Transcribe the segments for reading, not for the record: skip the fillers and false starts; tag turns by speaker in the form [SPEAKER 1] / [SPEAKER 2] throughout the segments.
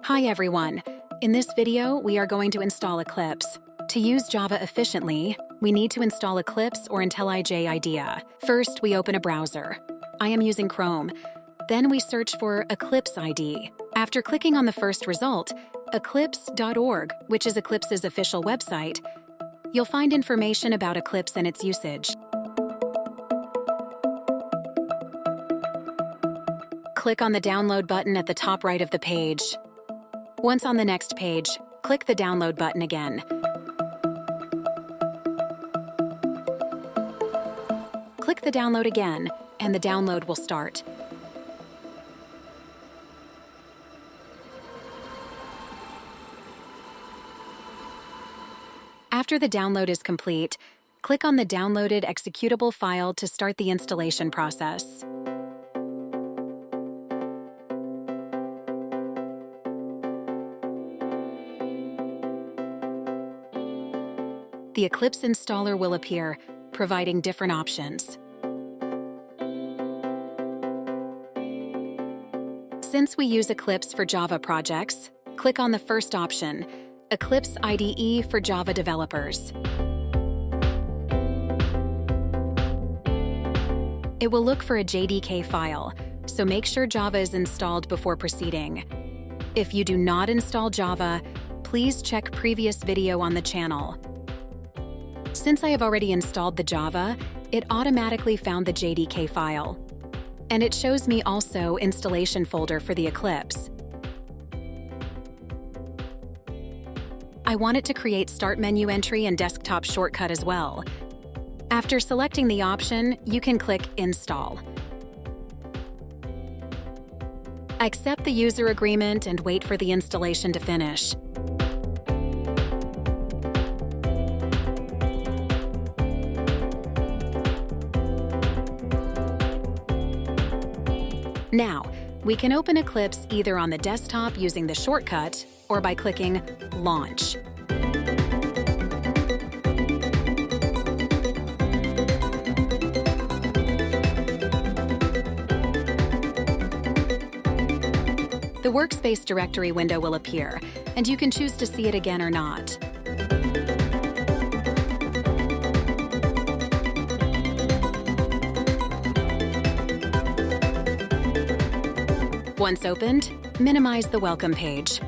[SPEAKER 1] Hi everyone! In this video, we are going to install Eclipse. To use Java efficiently, we need to install Eclipse or IntelliJ IDEA. First, we open a browser. I am using Chrome. Then we search for Eclipse IDE. After clicking on the first result, eclipse.org, which is Eclipse's official website, you'll find information about Eclipse and its usage. Click on the download button at the top right of the page. Once on the next page, click the download button again. Click the download again, and the download will start. After the download is complete, click on the downloaded executable file to start the installation process. The Eclipse installer will appear, providing different options. Since we use Eclipse for Java projects, click on the first option, Eclipse IDE for Java developers. It will look for a JDK file, so make sure Java is installed before proceeding. If you do not install Java, please check previous video on the channel. Since I have already installed the Java, it automatically found the JDK file. And it shows me also installation folder for the Eclipse. I want it to create Start menu entry and desktop shortcut as well. After selecting the option, you can click Install. Accept the user agreement and wait for the installation to finish. Now, we can open Eclipse either on the desktop using the shortcut or by clicking Launch. The Workspace directory window will appear, and you can choose to see it again or not. Once opened, minimize the welcome page.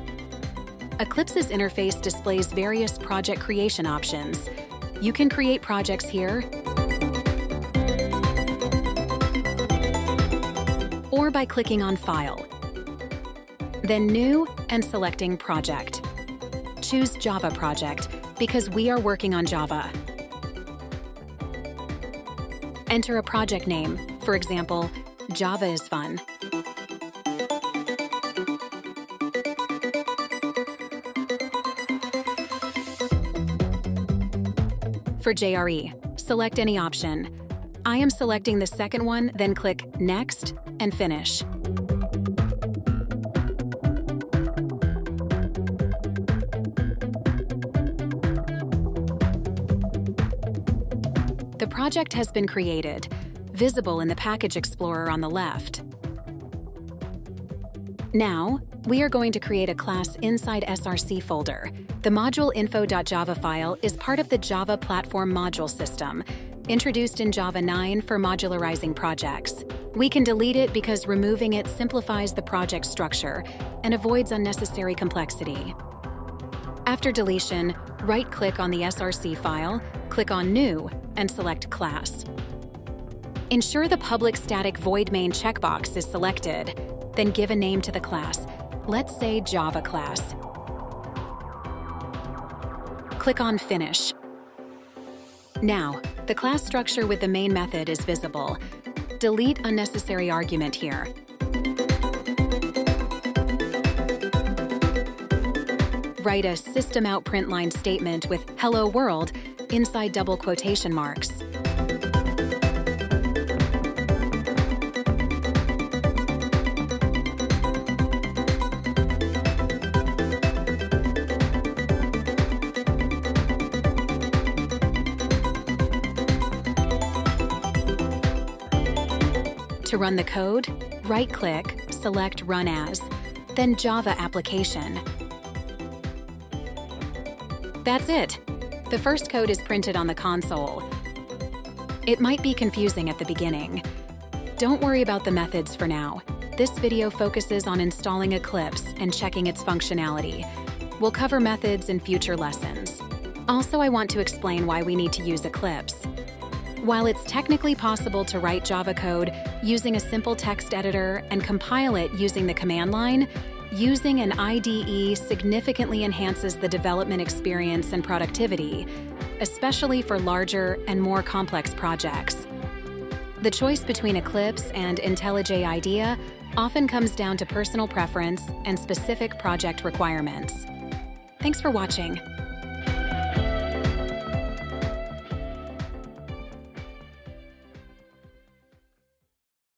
[SPEAKER 1] Eclipse's interface displays various project creation options. You can create projects here, or by clicking on File, then New and selecting Project. Choose Java Project because we are working on Java. Enter a project name, for example, Java is Fun. For JRE, select any option. I am selecting the second one, then click Next and Finish. The project has been created, visible in the Package Explorer on the left. Now, we are going to create a class inside SRC folder. The module info.java file is part of the Java Platform Module System, introduced in Java 9 for modularizing projects. We can delete it because removing it simplifies the project structure and avoids unnecessary complexity. After deletion, right-click on the SRC file, click on New, and select Class. Ensure the public static void main checkbox is selected, then give a name to the class. Let's say Java class. Click on Finish. Now, the class structure with the main method is visible. Delete unnecessary argument here. Write a system out print line statement with Hello World inside double quotation marks. To run the code, right-click, select Run As, then Java application. That's it. The first code is printed on the console. It might be confusing at the beginning. Don't worry about the methods for now. This video focuses on installing Eclipse and checking its functionality. We'll cover methods in future lessons. Also, I want to explain why we need to use Eclipse. While it's technically possible to write Java code using a simple text editor and compile it using the command line, using an IDE significantly enhances the development experience and productivity, especially for larger and more complex projects. The choice between Eclipse and IntelliJ IDEA often comes down to personal preference and specific project requirements. Thanks for watching.